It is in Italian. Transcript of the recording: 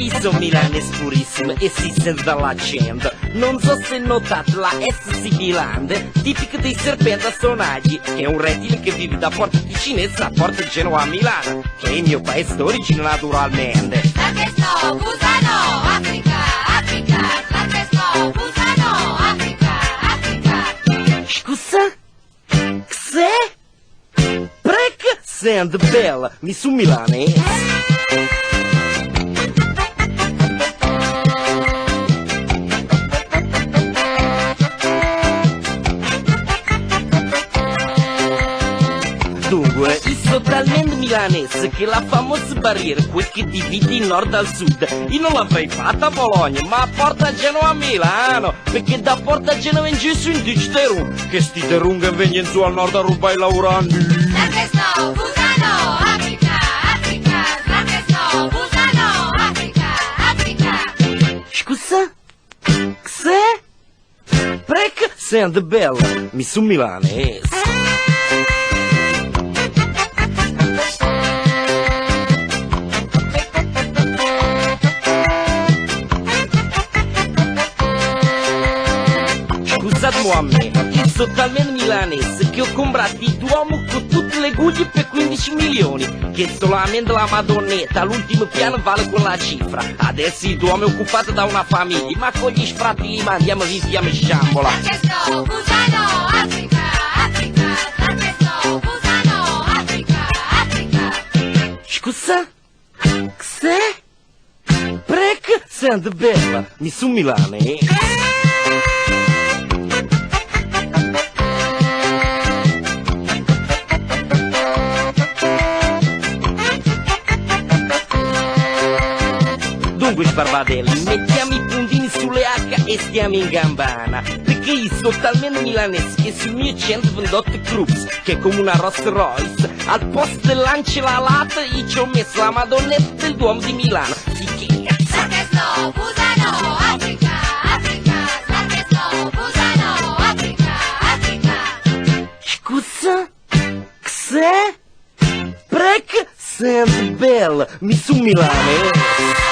Io sono milanese purissimo e si sente dall'accento. Non so se notate la S sibilante, tipica dei serpenti a sonagli, che è un rettile che vive da Porta Ticinese a Porta Genoa a Milano, che è il mio paese d'origine naturalmente. L'Africa, Busano, Africa, Africa, l'Africa, Busano, Africa, Africa. Scusa? C'è? Prec sente bella, mi su milanese. Dunque, io sono talmente milanese che la famosa barriera, quel che divide il nord dal sud, io non l'avrei fatta a Bologna, ma a Porta Genoa a Milano, perché da Porta Genoa in giù su in Terun, che sti Terun che vengono su al nord a rubare i lavoranti. L'Africa, Busano, Africa, Africa, l'Africa, Busano, Africa, Africa. Scusa? C'è? Prec sente bella, mi su milanese. Scusatemi a me, io sono talmente milanese che ho comprato il Duomo con tutte le guglie per 15 milioni, che solamente la Madonnetta all'ultimo piano vale quella cifra. Adesso il Duomo è occupato da una famiglia, ma con gli sfratti mandiamo via a sciambola. L'Africa, Busano, Africa, Africa, l'Africa, Busano, Africa, Africa. Scusa? C'è? Prec sente bella, mi su milanese. Dunque sbarbadelli, mettiamo i puntini sulle H e stiamo in gambana, perché io sono talmente milanese che sul mio 128 Cruz, che è come una Rolls Royce, al posto dell'ancelalata io ci ho messo la Madonnetta del Duomo di Milano. L'Africa, Busano, Africa, Africa, l'Africa, Busano, Africa, Africa. Scusa? C'è? Prec sente bella, mi su milanese.